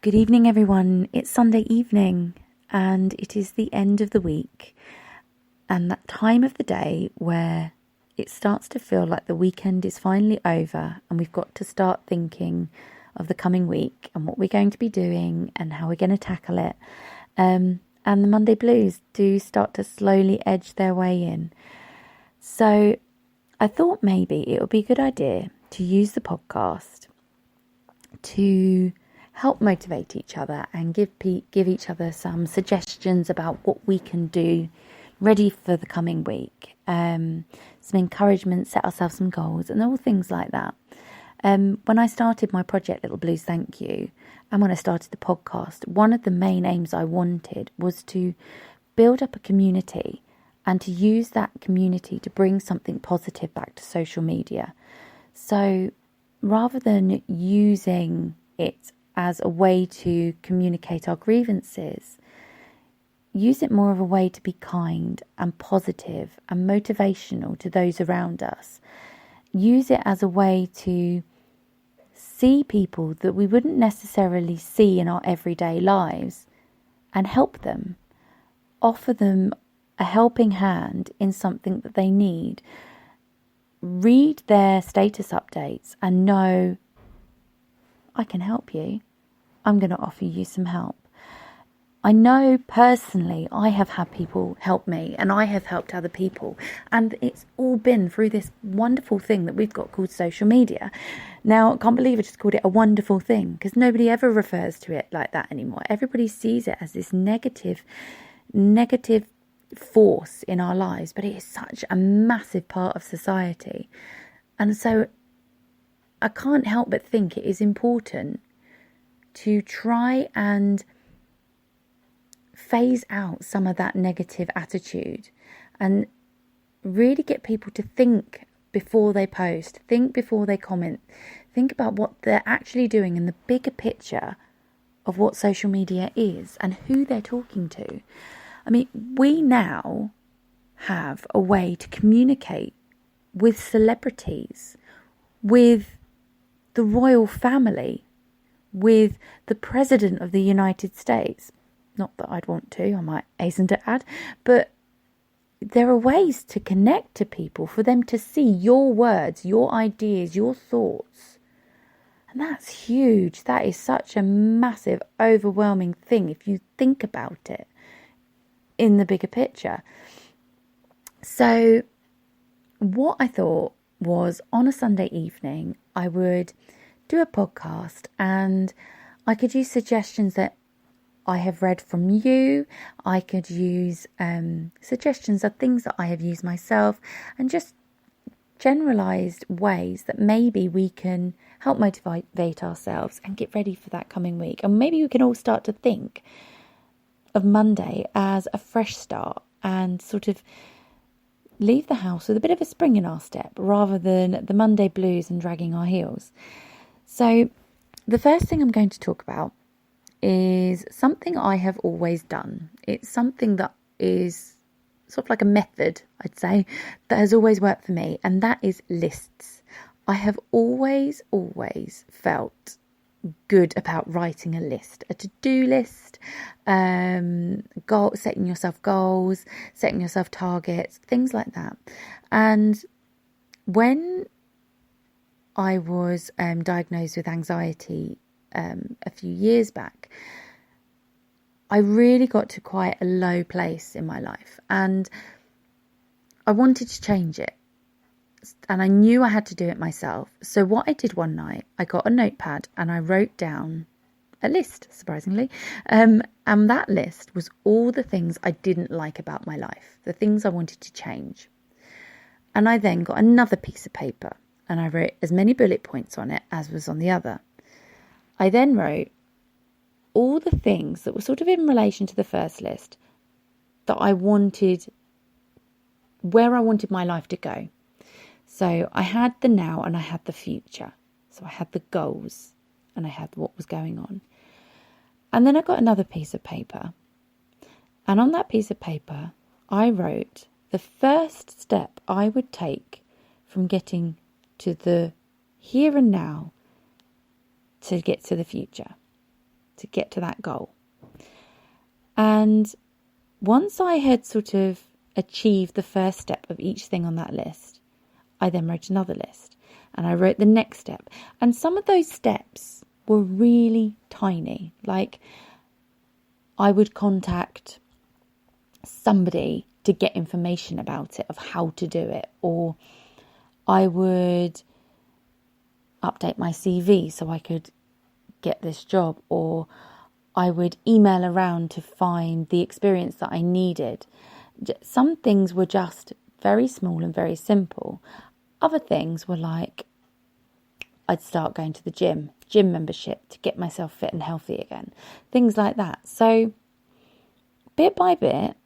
Good evening, everyone. It's Sunday evening and it is the end of the week and that time of the day where it starts to feel like the weekend is finally over and we've got to start thinking of the coming week and what we're going to be doing and how we're going to tackle it. And the Monday blues do start to slowly edge their way in. So I thought maybe it would be a good idea to use the podcast to help motivate each other and give each other some suggestions about what we can do ready for the coming week. Some encouragement, set ourselves some goals and all things like that. When I started my project Little Blues Thank You and when I started the podcast, one of the main aims I wanted was to build up a community and to use that community to bring something positive back to social media. So rather than using it as a way to communicate our grievances, use it more of a way to be kind and positive and motivational to those around us. Use it as a way to see people that we wouldn't necessarily see in our everyday lives and help them. Offer them a helping hand in something that they need. Read their status updates and know, I can help you. I'm going to offer you some help. I know personally I have had people help me and I have helped other people, and it's all been through this wonderful thing that we've got called social media. Now, I can't believe I just called it a wonderful thing because nobody ever refers to it like that anymore. Everybody sees it as this negative force in our lives, but it is such a massive part of society. And so I can't help but think it is important to try and phase out some of that negative attitude and really get people to think before they post, think before they comment, think about what they're actually doing in the bigger picture of what social media is and who they're talking to. I mean, we now have a way to communicate with celebrities, with the royal family, with the President of the United States. Not that I'd want to, I might hasten to add, but there are ways to connect to people for them to see your words, your ideas, your thoughts. And that's huge. That is such a massive, overwhelming thing if you think about it in the bigger picture. So what I thought was on a Sunday evening, I would do a podcast and I could use suggestions that I have read from you. I could use suggestions of things that I have used myself and just generalised ways that maybe we can help motivate ourselves and get ready for that coming week. And maybe we can all start to think of Monday as a fresh start and sort of leave the house with a bit of a spring in our step rather than the Monday blues and dragging our heels. So the first thing I'm going to talk about is something I have always done. It's something that is sort of like a method, I'd say, that has always worked for me, and that is lists. I have always felt good about writing a list, a to-do list, setting yourself goals, setting yourself targets, things like that. And when I was diagnosed with anxiety a few years back, I really got to quite a low place in my life and I wanted to change it. And I knew I had to do it myself. So what I did one night, I got a notepad and I wrote down a list, surprisingly. And that list was all the things I didn't like about my life, the things I wanted to change. And I then got another piece of paper and I wrote as many bullet points on it as was on the other. I then wrote all the things that were sort of in relation to the first list that I wanted, where I wanted my life to go. So I had the now and I had the future. So I had the goals and I had what was going on. And then I got another piece of paper. And on that piece of paper, I wrote the first step I would take from getting to the here and now to get to the future. to get to that goal. And once I had sort of achieved the first step of each thing on that list, I then wrote another list and I wrote the next step. And some of those steps were really tiny. Like, I would contact somebody to get information about it, of how to do it, or I would update my CV so I could get this job, or I would email around to find the experience that I needed. Some things were just very small and very simple. Other things were like, I'd start going to the gym membership to get myself fit and healthy again. Things like that. So bit by bit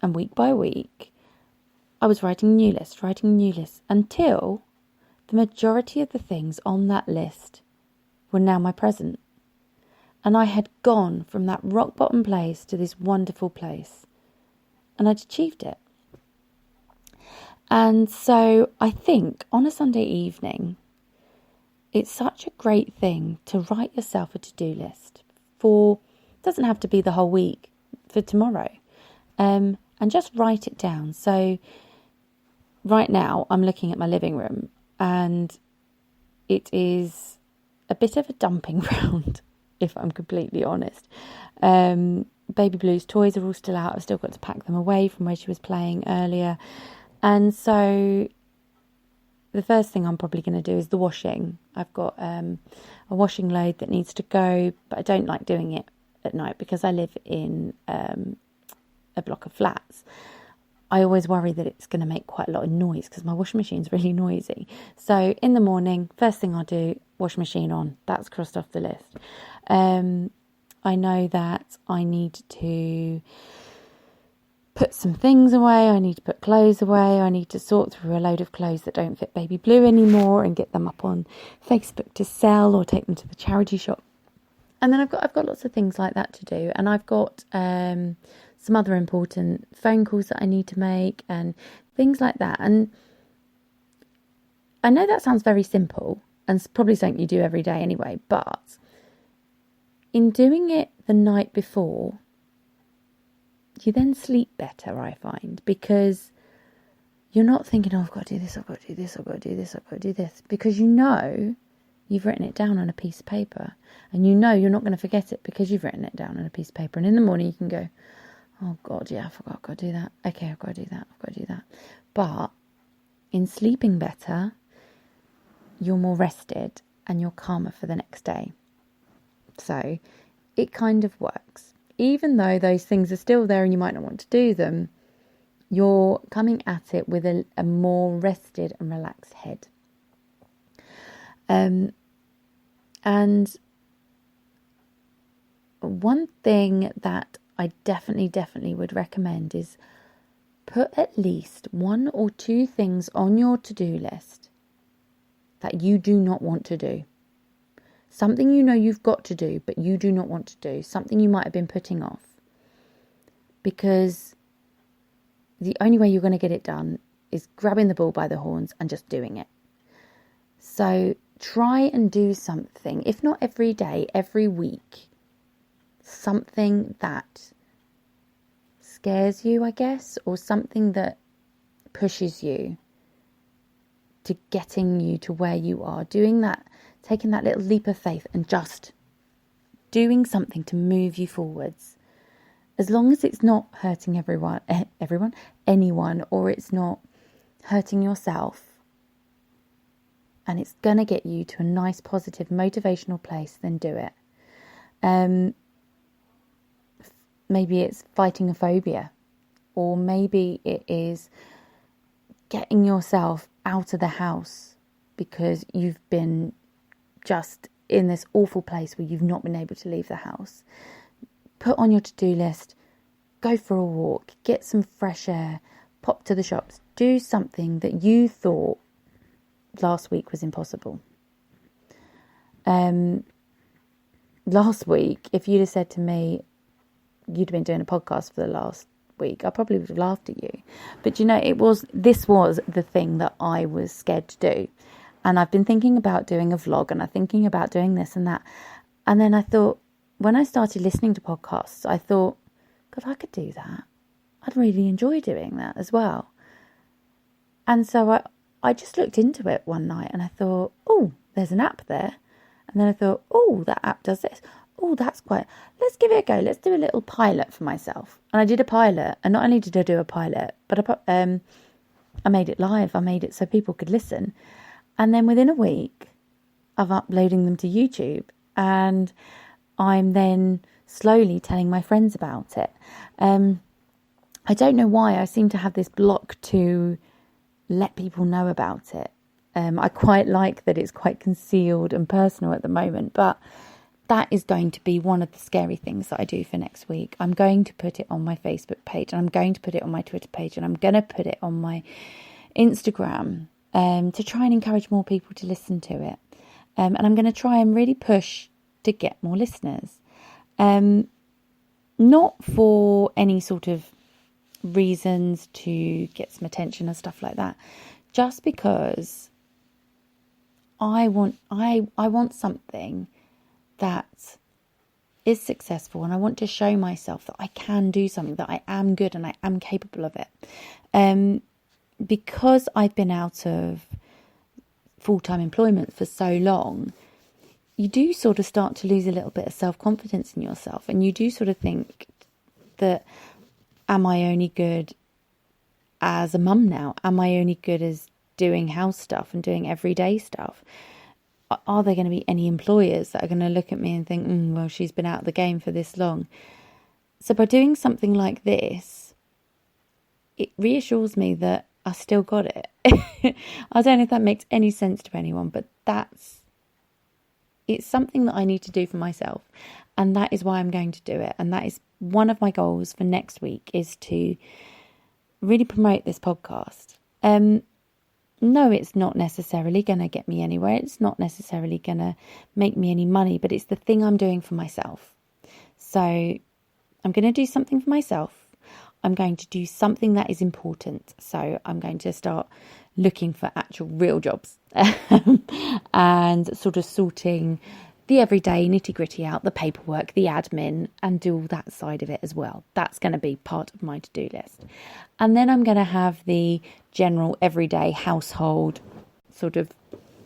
and week by week, I was writing a new list until the majority of the things on that list were now my present. And I had gone from that rock bottom place to this wonderful place. And I'd achieved it. And so I think on a Sunday evening, it's such a great thing to write yourself a to-do list for, it doesn't have to be the whole week, for tomorrow. And just write it down. So right now I'm looking at my living room and it is a bit of a dumping ground, if I'm completely honest. Baby Blue's toys are all still out. I've still got to pack them away from where she was playing earlier. And so the first thing I'm probably going to do is the washing. I've got a washing load that needs to go, but I don't like doing it at night because I live in a block of flats. I always worry that it's going to make quite a lot of noise because my washing machine's really noisy. So in the morning, first thing I'll do, washing machine on. That's crossed off the list. I know that I need to put some things away. I need to put clothes away. I need to sort through a load of clothes that don't fit Baby Blue anymore and get them up on Facebook to sell or take them to the charity shop. And then I've got lots of things like that to do. And I've got some other important phone calls that I need to make and things like that. And I know that sounds very simple and it's probably something you do every day anyway, but in doing it the night before, you then sleep better, I find, because you're not thinking, oh, I've got to do this, I've got to do this, I've got to do this, I've got to do this, because you know you've written it down on a piece of paper and you know you're not going to forget it because you've written it down on a piece of paper. And in the morning you can go, oh God, yeah, I forgot, I've got to do that. Okay, I've got to do that, I've got to do that. But in sleeping better, you're more rested and you're calmer for the next day. So it kind of works. Even though those things are still there and you might not want to do them, you're coming at it with a more rested and relaxed head. And one thing that I definitely would recommend is put at least 1 or 2 things on your to-do list that you do not want to do. Something you know you've got to do, but you do not want to do. Something you might have been putting off. Because the only way you're going to get it done is grabbing the bull by the horns and just doing it. So try and do something, if not every day, every week. Something that scares you, I guess, or something that pushes you to getting you to where you are. Doing that, taking that little leap of faith and just doing something to move you forwards. As long as it's not hurting anyone, or it's not hurting yourself, and it's going to get you to a nice, positive, motivational place, then do it. Maybe it's fighting a phobia, or maybe it is getting yourself out of the house because you've been just in this awful place where you've not been able to leave the house. Put on your to-do list, go for a walk, get some fresh air, pop to the shops, do something that you thought last week was impossible. Last week, if you'd have said to me, you'd have been doing a podcast for the last week, I probably would have laughed at you. But this was the thing that I was scared to do. And I've been thinking about doing a vlog and I'm thinking about doing this and that. And then I thought, when I started listening to podcasts, I thought, God, I could do that. I'd really enjoy doing that as well. And so I just looked into it one night and I thought, oh, there's an app there. And then I thought, oh, that app does this. Oh, let's give it a go. Let's do a little pilot for myself. And I did a pilot. And not only did I do a pilot, but I made it live. I made it so people could listen. And then within a week of uploading them to YouTube, and I'm then slowly telling my friends about it. I don't know why I seem to have this block to let people know about it. I quite like that it's quite concealed and personal at the moment, but that is going to be one of the scary things that I do for next week. I'm going to put it on my Facebook page, and I'm going to put it on my Twitter page, and I'm going to put it on my Instagram to try and encourage more people to listen to it. And I'm going to try and really push to get more listeners. Not for any sort of reasons to get some attention and stuff like that, just because I want something that is successful, and I want to show myself that I can do something, that I am good and I am capable of it. Because I've been out of full-time employment for so long, you do sort of start to lose a little bit of self-confidence in yourself, and you do sort of think that, am I only good as a mum now? Am I only good as doing house stuff and doing everyday stuff? Are there going to be any employers that are going to look at me and think, well, she's been out of the game for this long? So by doing something like this, it reassures me that I still got it. I don't know if that makes any sense to anyone, but it's something that I need to do for myself. And that is why I'm going to do it. And that is one of my goals for next week, is to really promote this podcast. No, it's not necessarily going to get me anywhere. It's not necessarily going to make me any money, but it's the thing I'm doing for myself. So I'm going to do something for myself. I'm going to do something that is important. So I'm going to start looking for actual real jobs and sort of sorting the everyday nitty gritty out, the paperwork, the admin, and do all that side of it as well. That's going to be part of my to-do list. And then I'm going to have the general everyday household, sort of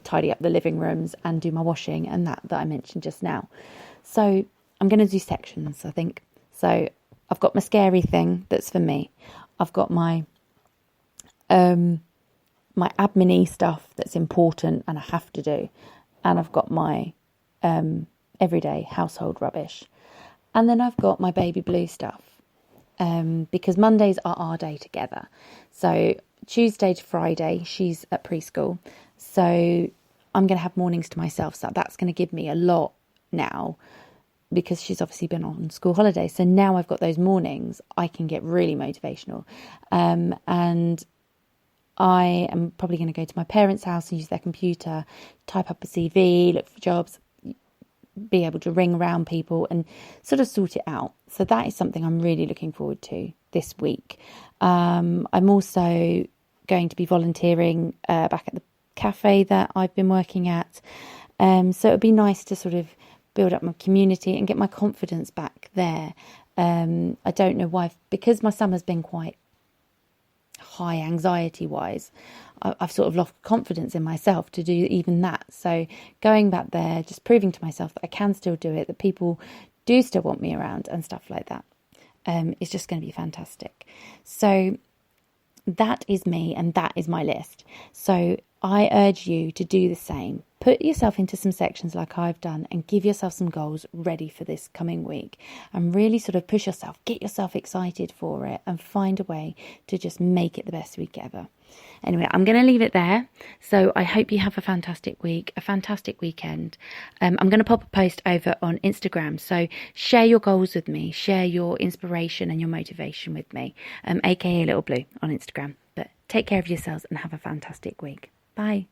tidy up the living rooms and do my washing and that I mentioned just now. So I'm going to do sections, I think. So I've got my scary thing that's for me. I've got my my admin-y stuff that's important and I have to do. And I've got my everyday household rubbish. And then I've got my baby blue stuff. Because Mondays are our day together. So Tuesday to Friday, she's at preschool. So I'm going to have mornings to myself. So that's going to give me a lot now, because she's obviously been on school holiday. So now I've got those mornings, I can get really motivational. And I am probably going to go to my parents' house and use their computer, type up a CV, look for jobs, be able to ring around people and sort of sort it out. So that is something I'm really looking forward to this week. I'm also going to be volunteering back at the cafe that I've been working at. So it would be nice to sort of build up my community and get my confidence back there. I don't know why, because my summer's been quite high anxiety wise, I've sort of lost confidence in myself to do even that. So going back there, just proving to myself that I can still do it, that people do still want me around and stuff like that, is just going to be fantastic. So that is me, and that is my list. So I urge you to do the same. Put yourself into some sections like I've done and give yourself some goals ready for this coming week, and really sort of push yourself, get yourself excited for it, and find a way to just make it the best week ever. Anyway, I'm going to leave it there. So I hope you have a fantastic week, a fantastic weekend. I'm going to pop a post over on Instagram. So share your goals with me, share your inspiration and your motivation with me, aka Little Blue on Instagram. But take care of yourselves and have a fantastic week. Bye.